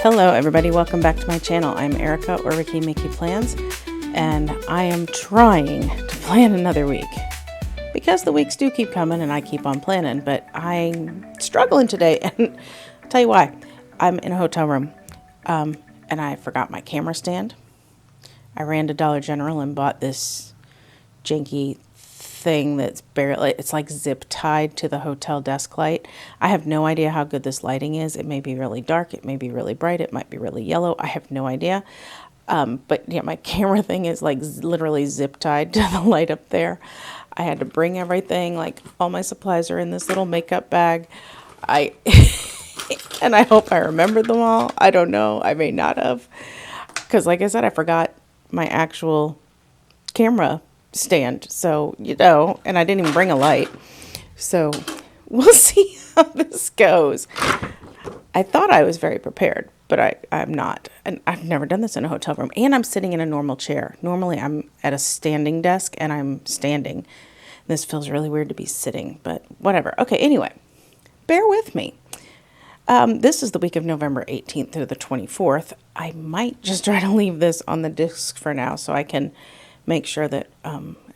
Hello everybody, welcome back to my channel. I'm Erica, or Ricky Mickey Plans, and I am trying to plan another week because the weeks do keep coming and I keep on planning, but I'm struggling today, and I'll tell you why. I'm in a hotel room and I forgot my camera stand. I ran to Dollar General and bought this janky thing that's barely, it's like zip tied to the hotel desk light. I have no idea how good this lighting is. It may be really dark, it may be really bright, it might be really yellow. I have no idea. But yeah, my camera thing is like literally zip tied to the light up there. I had to bring everything, like all my supplies are in this little makeup bag. And I hope I remembered them all. I don't know. I may not have. Because like I said, I forgot my actual camera stand. So, and I didn't even bring a light. So we'll see how this goes. I thought I was very prepared, but I'm not. And I've never done this in a hotel room. And I'm sitting in a normal chair. Normally I'm at a standing desk and I'm standing. This feels really weird to be sitting, but whatever. Okay, anyway, bear with me. This is the week of November 18th through the 24th. I might just try to leave this on the disc for now so I can make sure that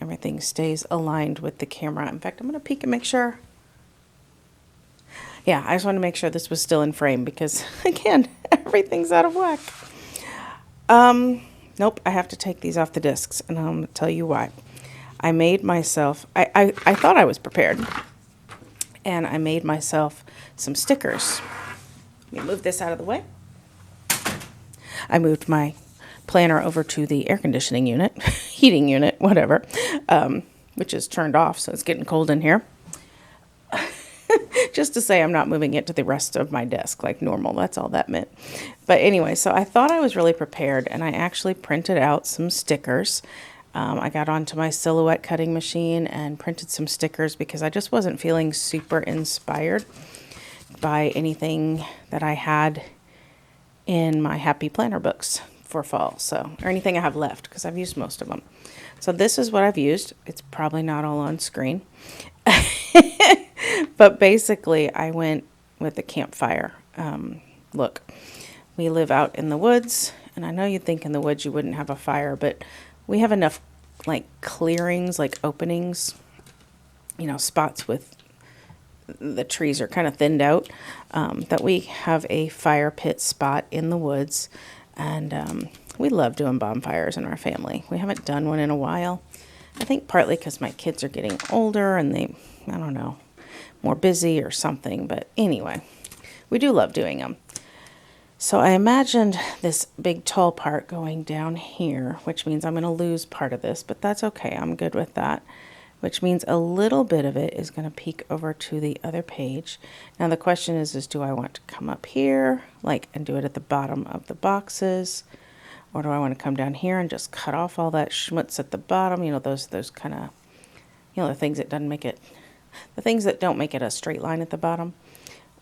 everything stays aligned with the camera. In fact, I'm going to peek and make sure. Yeah, I just want to make sure this was still in frame because, again, everything's out of whack. Nope, I have to take these off the discs, and I'm going to tell you why. I made myself, I thought I was prepared, and I made myself some stickers. Let me move this out of the way. I moved my planner over to the air conditioning unit, heating unit, whatever, which is turned off, so it's getting cold in here. Just to say I'm not moving it to the rest of my desk like normal. That's all that meant. But anyway, so I thought I was really prepared, and I actually printed out some stickers. I got onto my silhouette cutting machine and printed some stickers because I just wasn't feeling super inspired by anything that I had in my Happy Planner books for fall, so, or anything I have left, because I've used most of them. So this is what I've used. It's probably not all on screen. But basically, I went with the campfire look. We live out in the woods, and I know you'd think in the woods you wouldn't have a fire, but we have enough like clearings, like openings, spots with the trees are kind of thinned out, that we have a fire pit spot in the woods, and we love doing bonfires in our family. We haven't done one in a while. I think partly because my kids are getting older and they, I don't know, more busy or something. But anyway, we do love doing them. So I imagined this big tall part going down here, which means I'm going to lose part of this, but that's okay. I'm good with that, which means a little bit of it is going to peek over to the other page. Now the question is do I want to come up here and do it at the bottom of the boxes? Or do I want to come down here and just cut off all that schmutz at the bottom? Those kind of, the things that doesn't make it, the things that don't make it a straight line at the bottom,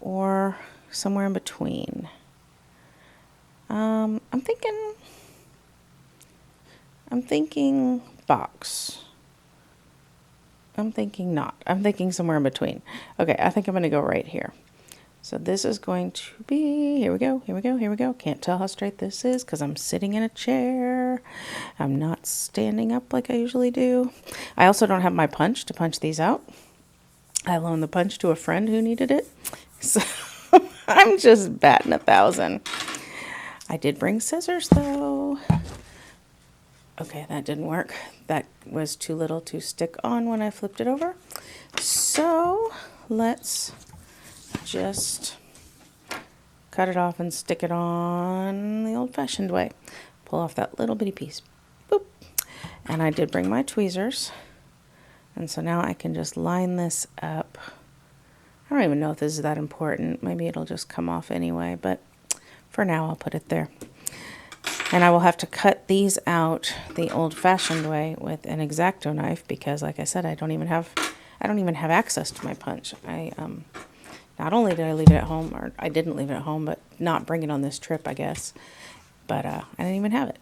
or somewhere in between. I'm thinking box. I'm thinking not. I'm thinking somewhere in between. Okay, I think I'm going to go right here. So this is going to be, here we go. Can't tell how straight this is because I'm sitting in a chair. I'm not standing up like I usually do. I also don't have my punch to punch these out. I loaned the punch to a friend who needed it. So I'm just batting 1,000. I did bring scissors though. Okay, that didn't work. That was too little to stick on when I flipped it over. So let's just cut it off and stick it on the old-fashioned way. Pull off that little bitty piece. Boop. And I did bring my tweezers. And so now I can just line this up. I don't even know if this is that important. Maybe it'll just come off anyway, but for now I'll put it there. And I will have to cut these out the old-fashioned way with an X-Acto knife because, like I said, I don't even have access to my punch. Not only did I leave it at home, or I didn't leave it at home, but not bring it on this trip, I guess. But I didn't even have it.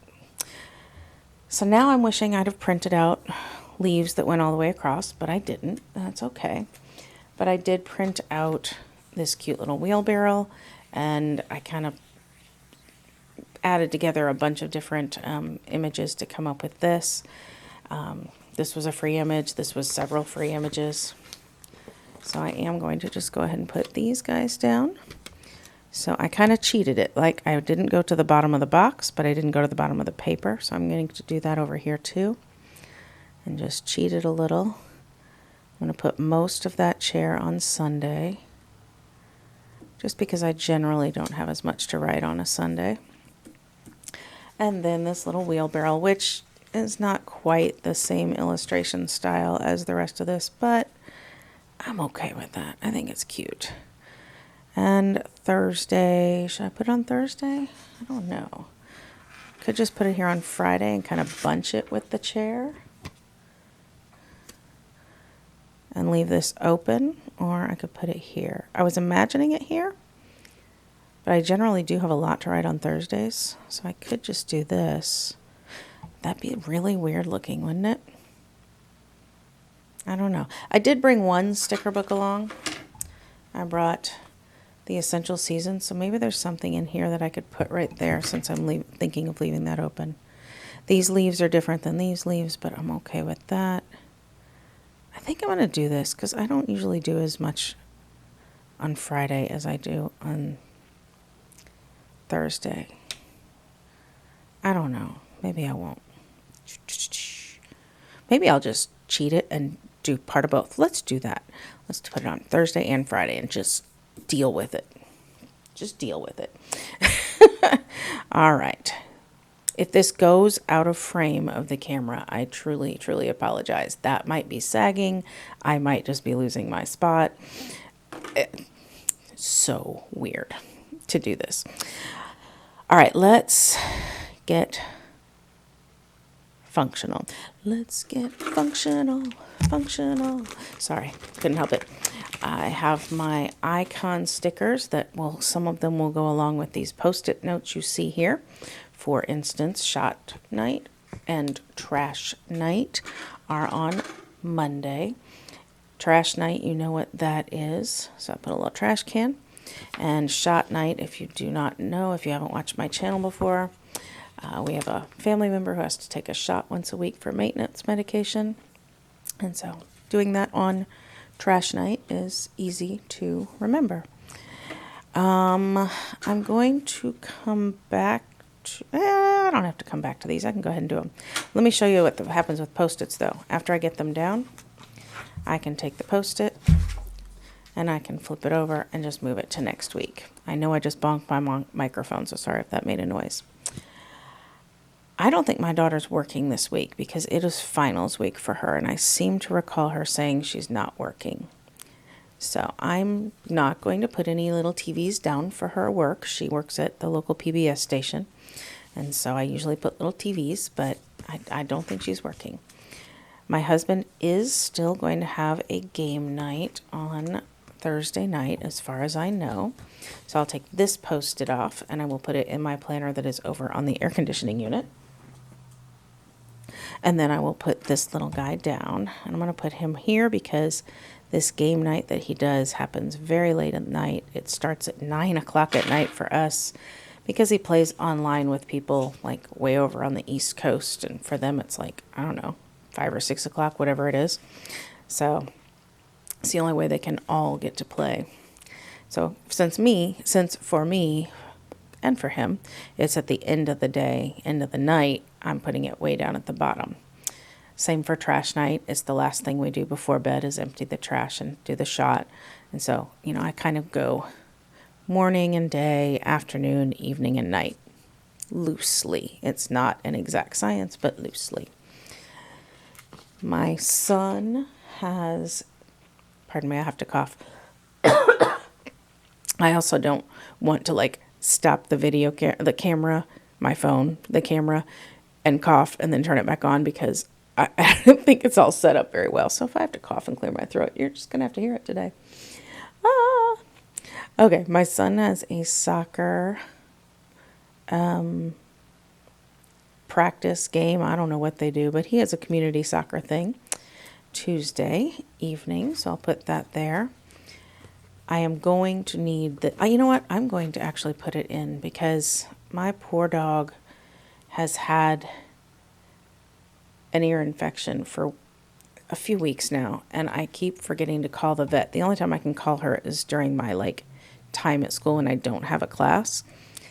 So now I'm wishing I'd have printed out leaves that went all the way across, but I didn't. That's okay. But I did print out this cute little wheelbarrow, and I kind of added together a bunch of different images to come up with this. This was a free image. This was several free images. So I am going to just go ahead and put these guys down. So I kind of cheated it. Like I didn't go to the bottom of the box, but I didn't go to the bottom of the paper. So I'm going to do that over here too. And just cheat it a little. I'm going to put most of that chair on Sunday. Just because I generally don't have as much to write on a Sunday. And then this little wheelbarrow, which is not quite the same illustration style as the rest of this, but I'm okay with that. I think it's cute. And Thursday, should I put it on Thursday? I don't know. Could just put it here on Friday and kind of bunch it with the chair. And leave this open, or I could put it here. I was imagining it here, but I generally do have a lot to write on Thursdays, so I could just do this. That'd be really weird looking, wouldn't it? I don't know. I did bring one sticker book along. I brought the Essential Seasons, so maybe there's something in here that I could put right there since I'm thinking of leaving that open. These leaves are different than these leaves, but I'm okay with that. I think I'm going to do this because I don't usually do as much on Friday as I do on Thursday. I don't know. Maybe I won't. Maybe I'll just cheat it and do part of both. Let's do that. Let's put it on Thursday and Friday and just deal with it. Just deal with it. All right. If this goes out of frame of the camera, I truly, truly apologize. That might be sagging. I might just be losing my spot. It's so weird to do this. All right, let's get functional. Let's get functional. Sorry, couldn't help it. I have my icon stickers that will, some of them will go along with these Post-it notes you see here. For instance, Shot Night and Trash Night are on Monday. Trash Night, you know what that is. So I put a little trash can. And Shot Night, if you do not know, if you haven't watched my channel before, we have a family member who has to take a shot once a week for maintenance medication. And so doing that on Trash Night is easy to remember. I'm going to come back to, I don't have to come back to these. I can go ahead and do them. Let me show you what happens with Post-its though. After I get them down, I can take the Post-it and I can flip it over and just move it to next week. I know I just bonked my microphone, so sorry if that made a noise. I don't think my daughter's working this week because it is finals week for her, and I seem to recall her saying she's not working. So I'm not going to put any little TVs down for her work. She works at the local PBS station, and so I usually put little TVs, but I don't think she's working. My husband is still going to have a game night on Thursday night, as far as I know. So I'll take this Post-it off, and I will put it in my planner that is over on the air conditioning unit. And then I will put this little guy down, and I'm going to put him here because this game night that he does happens very late at night. It starts at 9 o'clock at night for us because he plays online with people like way over on the East Coast. And for them, it's like, I don't know, 5 or 6 o'clock, whatever it is. So it's the only way they can all get to play. So since for me and for him, it's at the end of the day, end of the night, I'm putting it way down at the bottom. Same for Trash Night. It's the last thing we do before bed is empty the trash and do the shot. And so, I kind of go morning and day, afternoon, evening and night. Loosely. It's not an exact science, but loosely. My son has, pardon me, I have to cough. I also don't want to stop the video, the camera, my phone, the camera, and cough and then turn it back on because I don't think it's all set up very well. So if I have to cough and clear my throat, you're just going to have to hear it today. Okay, my son has a soccer practice game. I don't know what they do, but he has a community soccer thing Tuesday evening. So I'll put that there. I am going to need the, you know what? I'm going to actually put it in because my poor dog has had an ear infection for a few weeks now, and I keep forgetting to call the vet. The only time I can call her is during my time at school when I don't have a class,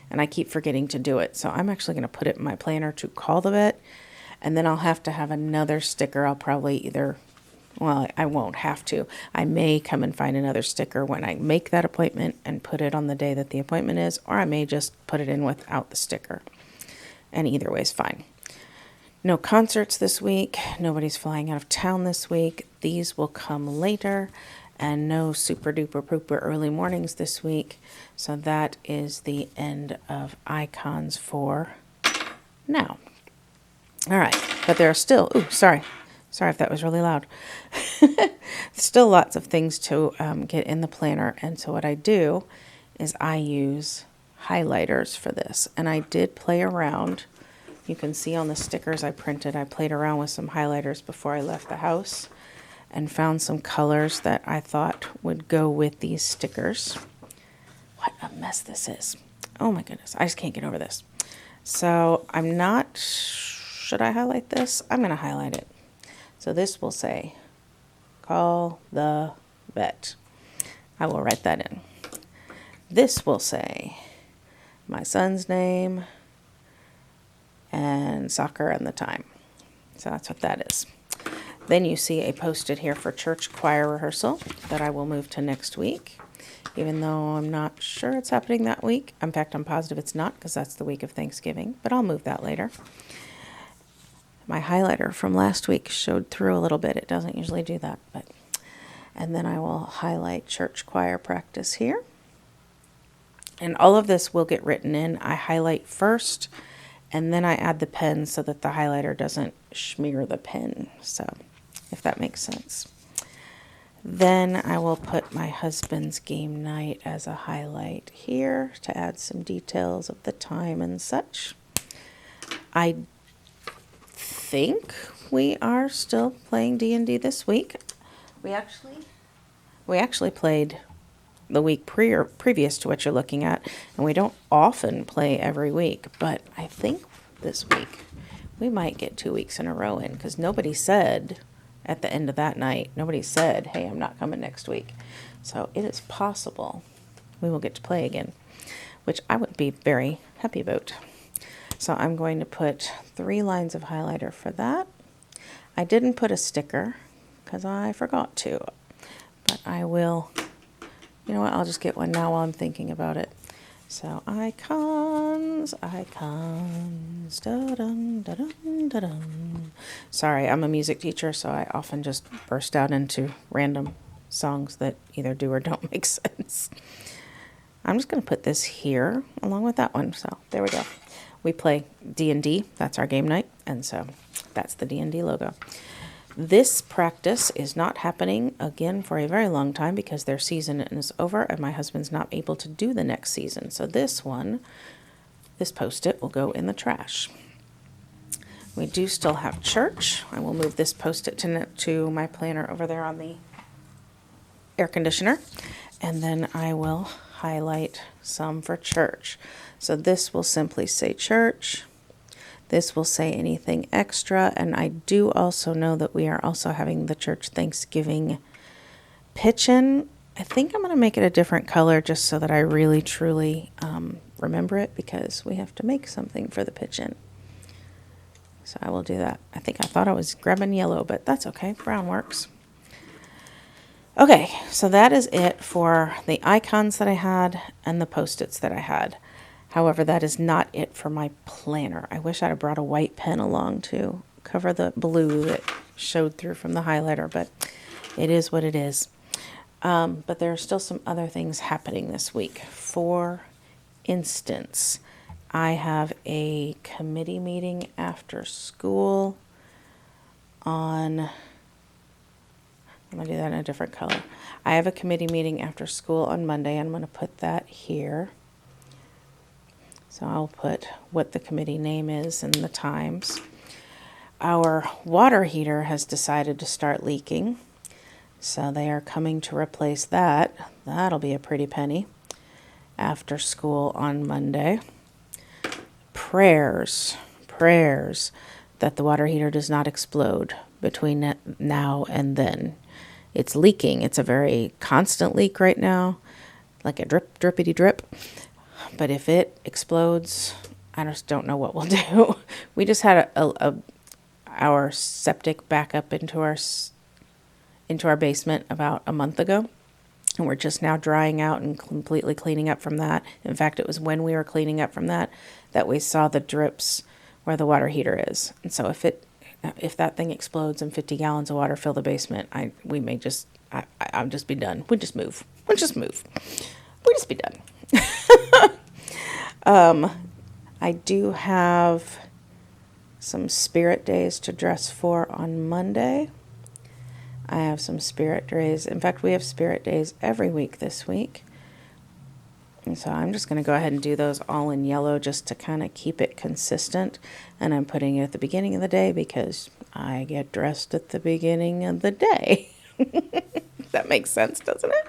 and I keep forgetting to do it. So I'm actually going to put it in my planner to call the vet, and then I'll have to have another sticker. I'll probably I won't have to. I may come and find another sticker when I make that appointment and put it on the day that the appointment is, or I may just put it in without the sticker. And either way is fine. No concerts this week. Nobody's flying out of town this week. These will come later. And no super duper pooper early mornings this week. So that is the end of icons for now. All right. But there are still, sorry if that was really loud. Still lots of things to get in the planner. And so what I do is I use highlighters for this. And I did play around. You can see on the stickers I printed, I played around with some highlighters before I left the house and found some colors that I thought would go with these stickers. What a mess this is. Oh my goodness, I just can't get over this. So should I highlight this? I'm going to highlight it. So this will say, call the vet. I will write that in. This will say, my son's name, and soccer and the time. So that's what that is. Then you see a post-it here for church choir rehearsal that I will move to next week, even though I'm not sure it's happening that week. In fact, I'm positive it's not because that's the week of Thanksgiving, but I'll move that later. My highlighter from last week showed through a little bit. It doesn't usually do that, and then I will highlight church choir practice here. And all of this will get written in. I highlight first, and then I add the pen so that the highlighter doesn't smear the pen. So, if that makes sense. Then I will put my husband's game night as a highlight here to add some details of the time and such. I think we are still playing D&D this week. We actually played the week previous to what you're looking at, and we don't often play every week, but I think this week we might get 2 weeks in a row in, because nobody said at the end of that night, hey, I'm not coming next week. So it is possible we will get to play again, which I would be very happy about. So I'm going to put 3 lines of highlighter for that. I didn't put a sticker because I forgot to, but I will. You know what? I'll just get one now while I'm thinking about it. So icons. Da-dum, da-dum, da-dum. Sorry, I'm a music teacher, so I often just burst out into random songs that either do or don't make sense. I'm just going to put this here along with that one. So there we go. We play D&D. That's our game night. And so that's the D&D logo. This practice is not happening again for a very long time because their season is over and my husband's not able to do the next season. So this post-it will go in the trash. We do still have church. I will move this post-it to my planner over there on the air conditioner. And then I will highlight some for church. So this will simply say church. This will say anything extra, and I do also know that we are also having the church Thanksgiving pitch-in. I think I'm going to make it a different color just so that I really, truly remember it, because we have to make something for the pitch-in. So I will do that. I thought I was grabbing yellow, but that's okay. Brown works. Okay, so that is it for the icons that I had and the post-its that I had. However, that is not it for my planner. I wish I'd have brought a white pen along to cover the blue that showed through from the highlighter, but it is what it is. But there are still some other things happening this week. For instance, I have a committee meeting after school on... I'm going to do that in a different color. I have a committee meeting after school on Monday. I'm going to put that here. So I'll put what the committee name is and the times. Our water heater has decided to start leaking, so they are coming to replace that. That'll be a pretty penny after school on Monday. prayers that the water heater does not explode between now and then. It's leaking. It's a very constant leak right now, like a drippity drip. But if it explodes, I just don't know what we'll do. We just had our septic back up into our basement about a month ago. And we're just now drying out and completely cleaning up from that. In fact, it was when we were cleaning up from that we saw the drips where the water heater is. And so if that thing explodes and 50 gallons of water fill the basement, I'll just be done. We'll just move. We'll just be done. I do have some spirit days to dress for on Monday. I have some spirit days. In fact, we have spirit days every week this week. And so I'm just going to go ahead and do those all in yellow just to kind of keep it consistent. And I'm putting it at the beginning of the day because I get dressed at the beginning of the day. That makes sense, doesn't it?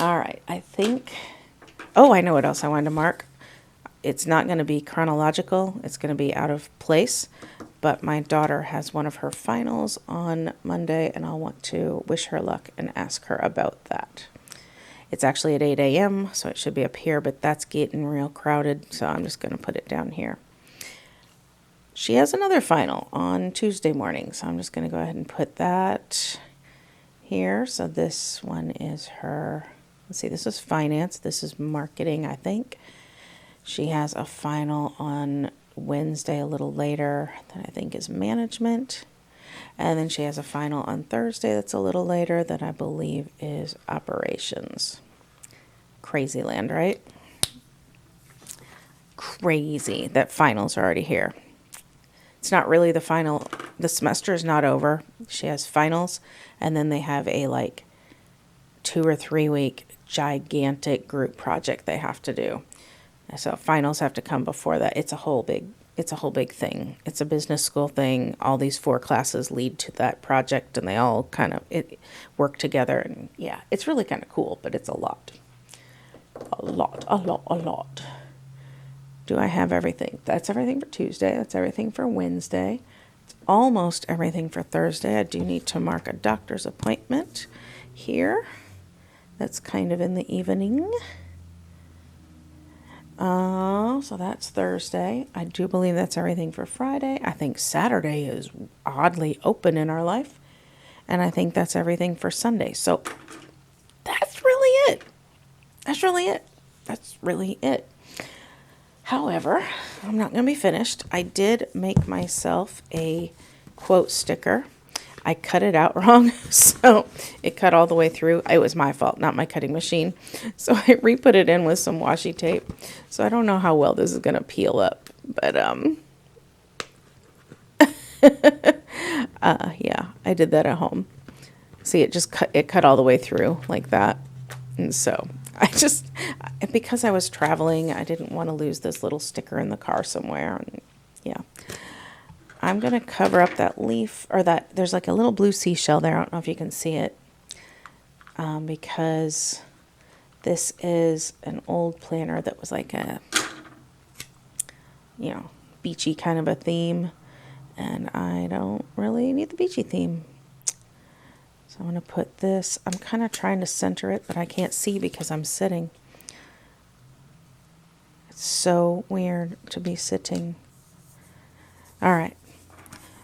All right, I know what else I wanted to mark. It's not going to be chronological. It's going to be out of place. But my daughter has one of her finals on Monday, and I'll want to wish her luck and ask her about that. It's actually at 8 a.m., so it should be up here, but that's getting real crowded, so I'm just going to put it down here. She has another final on Tuesday morning, so I'm just going to go ahead and put that here. So this one is her, let's see, this is finance, this is marketing, I think. She has a final on Wednesday a little later that I think is management. And then she has a final on Thursday that's a little later that I believe is operations. Crazy land, right? Crazy that finals are already here. It's not really the final. The semester is not over. She has finals, and then they have a 2 or 3 week gigantic group project they have to do. So finals have to come before that. It's a whole big thing. It's a business school thing. All these 4 classes lead to that project, and they all kind of work together. And yeah, it's really kind of cool, but it's a lot. A lot. Do I have everything? That's everything for Tuesday. That's everything for Wednesday. It's almost everything for Thursday. I do need to mark a doctor's appointment here. That's kind of in the evening. So that's Thursday. I do believe that's everything for Friday. I think Saturday is oddly open in our life. And I think that's everything for Sunday. So that's really it. That's really it. However, I'm not going to be finished. I did make myself a quote sticker. I cut it out wrong, so it cut all the way through. It was my fault, not my cutting machine. So I re-put it in with some washi tape. So I don't know how well this is going to peel up, but yeah, I did that at home. See, it cut all the way through like that. And so because I was traveling, I didn't want to lose this little sticker in the car somewhere. And yeah. I'm going to cover up that leaf, or there's a little blue seashell there. I don't know if you can see it, because this is an old planner that was like a, beachy kind of a theme, and I don't really need the beachy theme. So I'm going to put this, I'm kind of trying to center it, but I can't see because I'm sitting. It's so weird to be sitting. All right.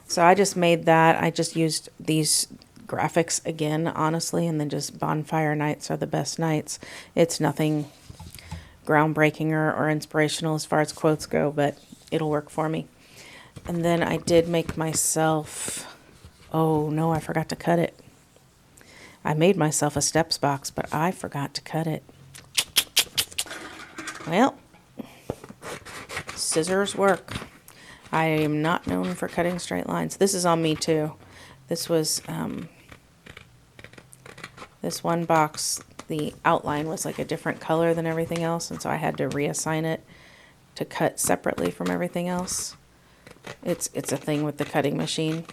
So I just made that. I just used these graphics again, honestly, and then just bonfire nights are the best nights. It's nothing groundbreaking or inspirational as far as quotes go, but it'll work for me. And then I did make myself, oh no, I forgot to cut it. I made myself a steps box, but I forgot to cut it. Well, scissors work. I am not known for cutting straight lines. This is on me too. This was, this one box, the outline was like a different color than everything else, and so I had to reassign it to cut separately from everything else. It's a thing with the cutting machine,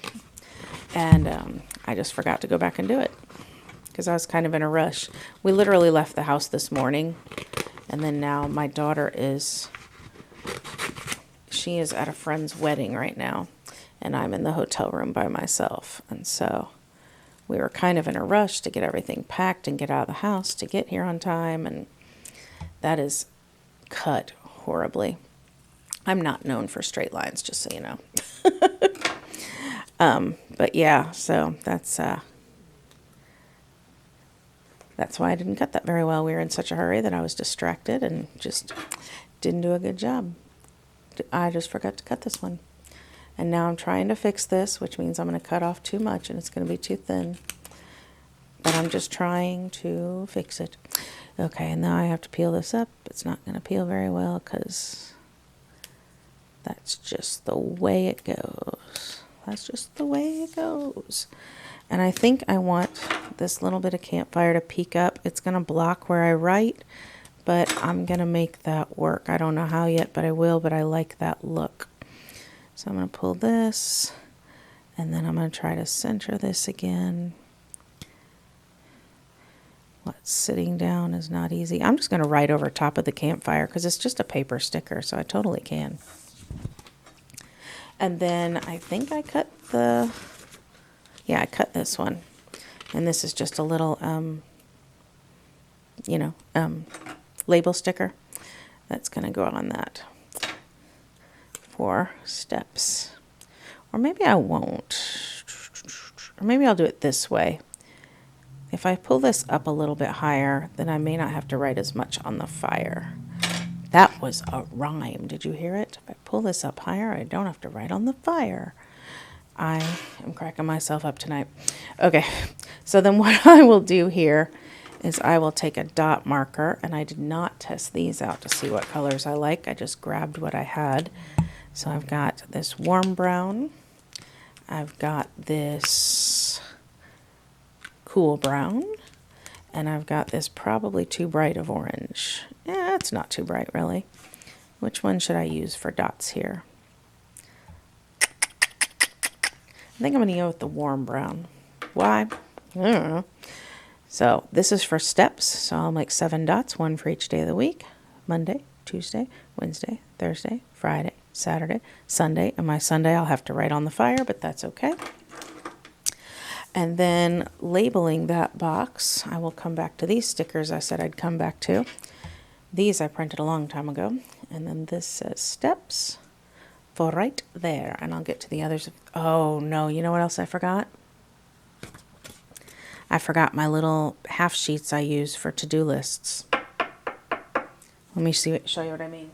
and I just forgot to go back and do it because I was kind of in a rush. We literally left the house this morning, and then now my daughter is she is at a friend's wedding right now, and I'm in the hotel room by myself. And so we were kind of in a rush to get everything packed and get out of the house to get here on time, and that is cut horribly. I'm not known for straight lines, just so you know. But yeah, so that's why I didn't cut that very well. We were in such a hurry that I was distracted and just didn't do a good job. I just forgot to cut this one. And now I'm trying to fix this, which means I'm going to cut off too much and it's going to be too thin. But I'm just trying to fix it. Okay, and now I have to peel this up. It's not going to peel very well because that's just the way it goes. That's just the way it goes. And I think I want this little bit of campfire to peek up. It's going to block where I write, but I'm going to make that work. I don't know how yet, but I will, but I like that look. So I'm going to pull this, and then I'm going to try to center this again. What's sitting down is not easy. I'm just going to write over top of the campfire because it's just a paper sticker, so I totally can. And then I think I cut I cut this one. And this is just a little, label sticker that's going to go on that for steps. Or maybe I won't. Or maybe I'll do it this way. If I pull this up a little bit higher, then I may not have to write as much on the fire. That was a rhyme. Did you hear it? If I pull this up higher, I don't have to write on the fire. I am cracking myself up tonight. Okay, so then what I will do here is I will take a dot marker, and I did not test these out to see what colors I like. I just grabbed what I had. So I've got this warm brown. I've got this cool brown. And I've got this probably too bright of orange. Yeah, it's not too bright, really. Which one should I use for dots here? I think I'm going to go with the warm brown. Why? I don't know. So this is for steps. So I'll make 7 dots, 1 for each day of the week. Monday, Tuesday, Wednesday, Thursday, Friday, Saturday, Sunday. And my Sunday I'll have to write on the fire, but that's okay. And then labeling that box, I will come back to these stickers I said I'd come back to. These I printed a long time ago. And then this says steps for right there. And I'll get to the others. Oh, no. You know what else I forgot? I forgot my little half sheets I use for to-do lists. Let me show you what I mean.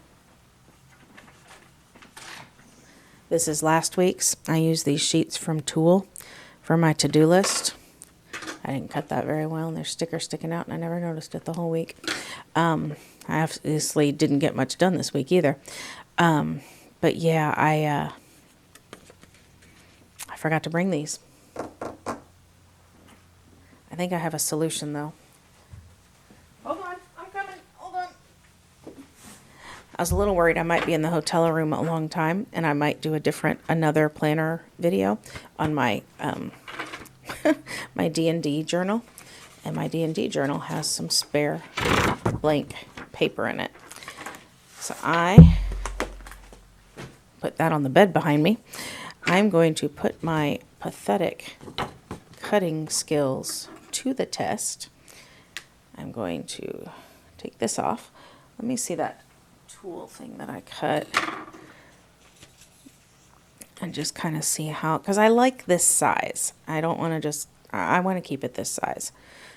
This is last week's. I used these sheets from Tool for my to-do list. I didn't cut that very well, and there's stickers sticking out, and I never noticed it the whole week. I obviously didn't get much done this week either. But yeah, I forgot to bring these. I think I have a solution, though. Hold on, I'm coming. Hold on. I was a little worried I might be in the hotel room a long time, and I might do another planner video on my my D&D journal. And my D&D journal has some spare blank paper in it. So I put that on the bed behind me. I'm going to put my pathetic cutting skills to the test. I'm going to take this off. Let me see that tool thing that I cut. And just kind of see how, because I like this size. I don't want to I want to keep it this size.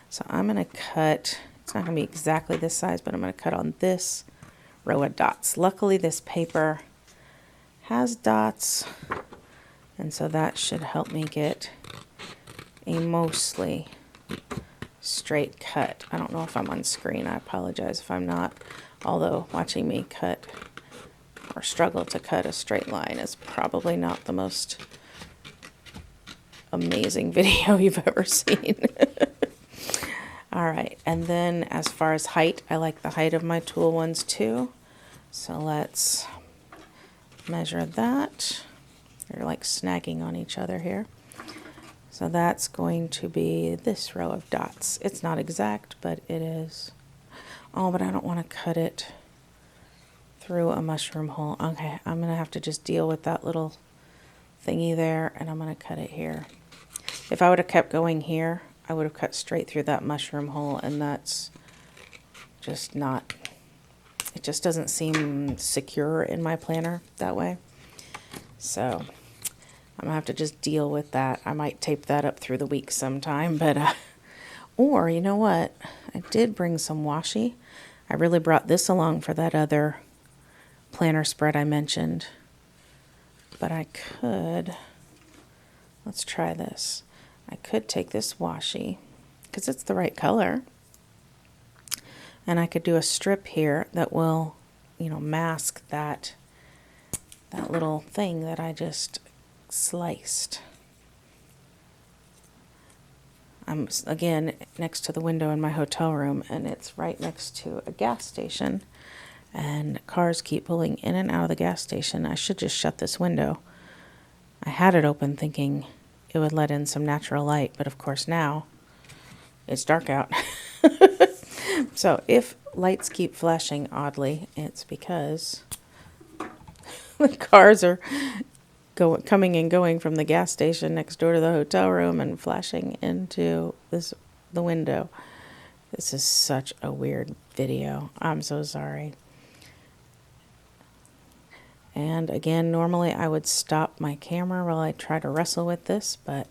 So I'm going to cut, it's not going to be exactly this size, but I'm going to cut on this row of dots. Luckily this paper has dots, and so that should help me get a mostly straight cut. I don't know if I'm on screen. I apologize if I'm not. Although watching me cut or struggle to cut a straight line is probably not the most amazing video you've ever seen. All right, and then as far as height, I like the height of my tool ones too. So let's measure that. They're like snagging on each other here. So that's going to be this row of dots. It's not exact, but it is. Oh, but I don't want to cut it through a mushroom hole. Okay, I'm going to have to just deal with that little thingy there, and I'm going to cut it here. If I would have kept going here, I would have cut straight through that mushroom hole, and that's just not, it just doesn't seem secure in my planner that way. So I'm going to have to just deal with that. I might tape that up through the week sometime, but, or you know what? I did bring some washi. I really brought this along for that other planner spread I mentioned. But I could, let's try this. I could take this washi, because it's the right color, and I could do a strip here that will, you know, mask that little thing that I just sliced. I'm, again, next to the window in my hotel room, and it's right next to a gas station. And cars keep pulling in and out of the gas station. I should just shut this window. I had it open thinking it would let in some natural light, but of course now it's dark out. So if lights keep flashing oddly, it's because the cars are coming and going from the gas station next door to the hotel room and flashing into the window. This is such a weird video. I'm so sorry. And again, normally I would stop my camera while I try to wrestle with this, but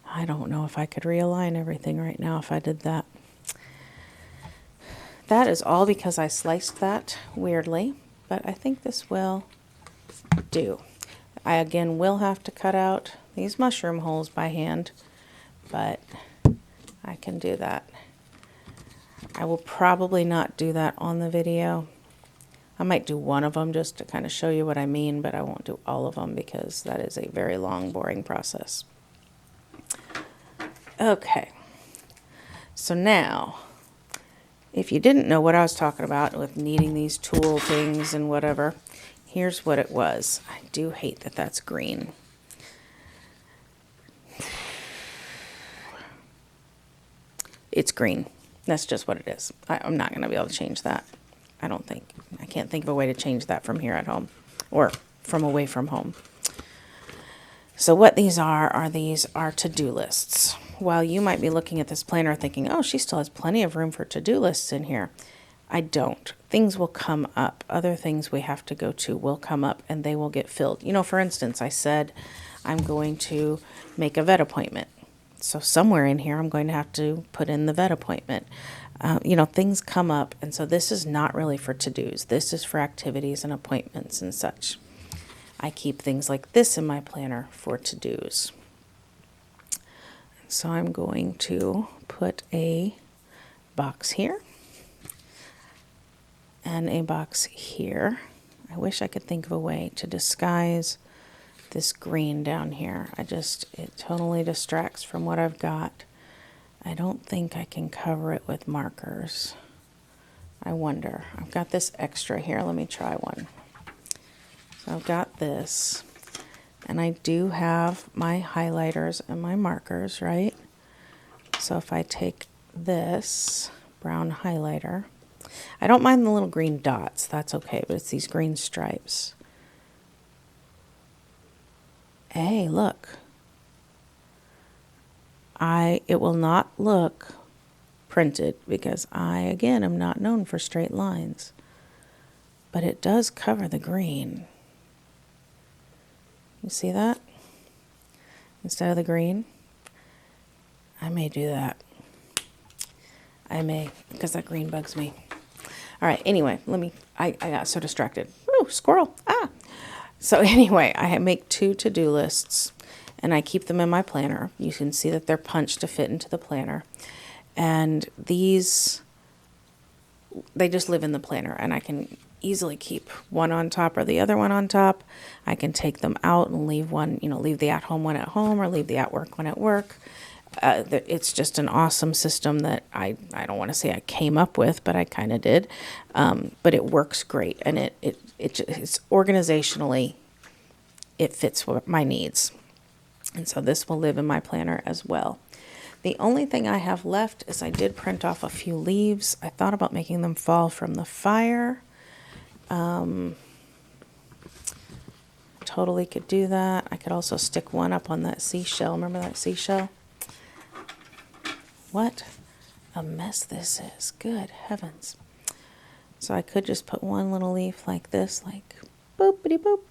I don't know if I could realign everything right now if I did that. That is all because I sliced that weirdly, but I think this will do. I again will have to cut out these mushroom holes by hand, but I can do that. I will probably not do that on the video. I might do one of them just to kind of show you what I mean, but I won't do all of them because that is a very long, boring process. Okay, so now, if you didn't know what I was talking about with needing these tool things and whatever, here's what it was. I do hate that that's green. It's green. That's just what it is. I'm not going to be able to change that. I don't think. I can't think of a way to change that from here at home or from away from home. So what these are to-do lists. While you might be looking at this planner thinking, oh, she still has plenty of room for to-do lists in here. I don't. Things will come up. Other things we have to go to will come up and they will get filled. You know, for instance, I said I'm going to make a vet appointment. So somewhere in here I'm going to have to put in the vet appointment. You know, things come up, and so this is not really for to-dos. This is for activities and appointments and such. I keep things like this in my planner for to-dos. So I'm going to put a box here and a box here. I wish I could think of a way to disguise this green down here. It totally distracts from what I've got. I don't think I can cover it with markers. I wonder. I've got this extra here. Let me try one. So I've got this, and I do have my highlighters and my markers, right? So if I take this brown highlighter, I don't mind the little green dots. That's okay, but it's these green stripes. Hey, look. It will not look printed because I, again, am not known for straight lines. But it does cover the green. You see that? Instead of the green. I may do that. I may, because that green bugs me. All right, anyway, I got so distracted. Ooh, squirrel. Ah! So anyway, I make 2 to-do lists. And I keep them in my planner. You can see that they're punched to fit into the planner. And these, they just live in the planner. And I can easily keep one on top or the other one on top. I can take them out and leave one, leave the at-home one at home or leave the at-work one at work. It's just an awesome system that I don't want to say I came up with, but I kind of did. But it works great. And it's organizationally, it fits my needs. And so this will live in my planner as well. The only thing I have left is I did print off a few leaves. I thought about making them fall from the fire, Totally could do that. I could also stick one up on that seashell. Remember that seashell? What a mess this is. Good heavens. So I could just put one little leaf like this, like boopity boop.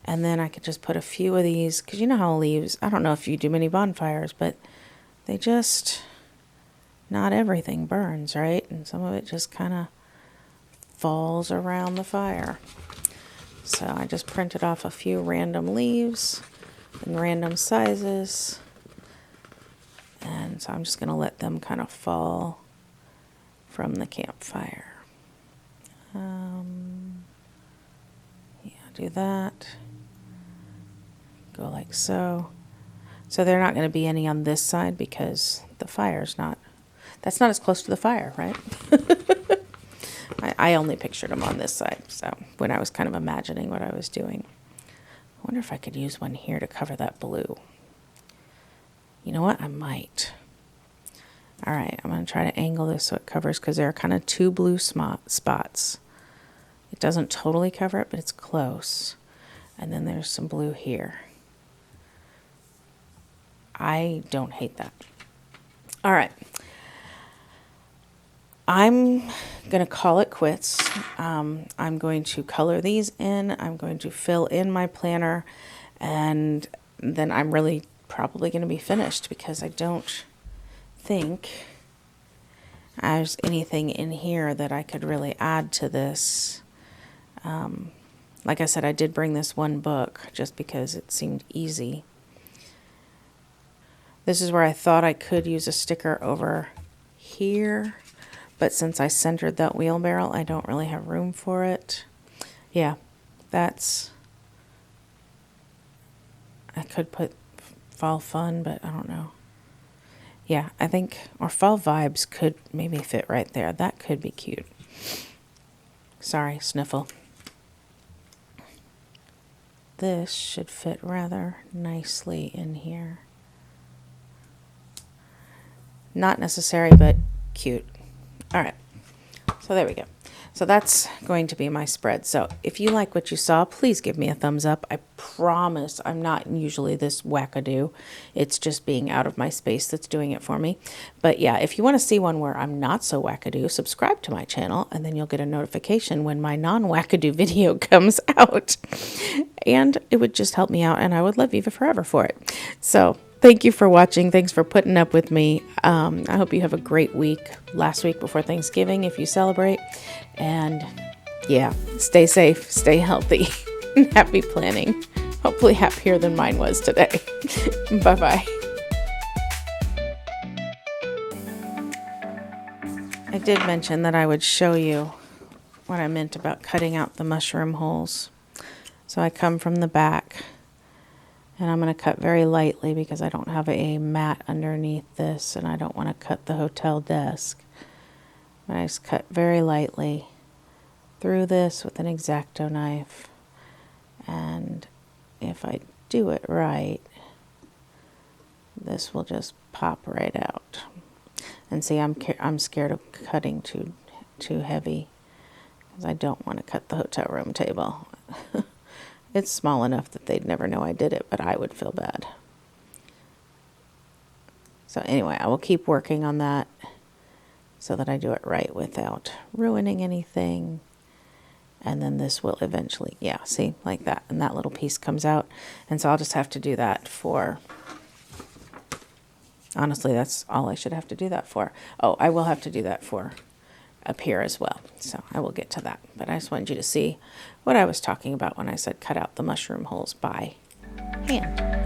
And then I could just put a few of these, because you know how leaves, I don't know if you do many bonfires, but they just, not everything burns, right? And some of it just kind of falls around the fire. So I just printed off a few random leaves in random sizes. And so I'm just going to let them kind of fall from the campfire. Yeah, do that. Go like so. So they're not going to be any on this side because the fire's not, that's not as close to the fire, right? I only pictured them on this side, so when I was kind of imagining what I was doing. I wonder if I could use one here to cover that blue. You know what? I might. All right, I'm going to try to angle this so it covers, because there are kind of two blue spots. It doesn't totally cover it, but it's close. And then there's some blue here. I don't hate that. All right. I'm going to call it quits. I'm going to color these in. I'm going to fill in my planner. And then I'm really probably going to be finished, because I don't think there's anything in here that I could really add to this. Like I said, I did bring this one book just because it seemed easy. This is where I thought I could use a sticker over here, but since I centered that wheelbarrow, I don't really have room for it. Yeah, that's, I could put fall fun, but I don't know. Yeah, I think, or fall vibes could maybe fit right there. That could be cute. Sorry, sniffle. This should fit rather nicely in here. Not necessary, but cute. All right, so there we go. So that's going to be my spread. So if you like what you saw, please give me a thumbs up. I promise I'm not usually this wackadoo. It's just being out of my space that's doing it for me. But yeah, if you want to see one where I'm not so wackadoo, subscribe to my channel, and then you'll get a notification when my non-wackadoo video comes out. And it would just help me out, and I would love you forever for it. So thank you for watching. Thanks for putting up with me. I hope you have a great week. Last week before Thanksgiving, if you celebrate. And yeah, stay safe, stay healthy, and happy planning. Hopefully happier than mine was today. Bye-bye. I did mention that I would show you what I meant about cutting out the mushroom holes. So I come from the back, and I'm going to cut very lightly because I don't have a mat underneath this, and I don't want to cut the hotel desk. But I just cut very lightly through this with an X-Acto knife. And if I do it right, this will just pop right out. And see, I'm scared of cutting too heavy, because I don't want to cut the hotel room table. It's small enough that they'd never know I did it, but I would feel bad. So anyway, I will keep working on that so that I do it right without ruining anything. And then this will eventually, yeah, see, like that. And that little piece comes out. And so I'll just have to do that for, honestly, that's all I should have to do that for. Oh, I will have to do that for up here as well. So I will get to that. But I just wanted you to see what I was talking about when I said cut out the mushroom holes by hand.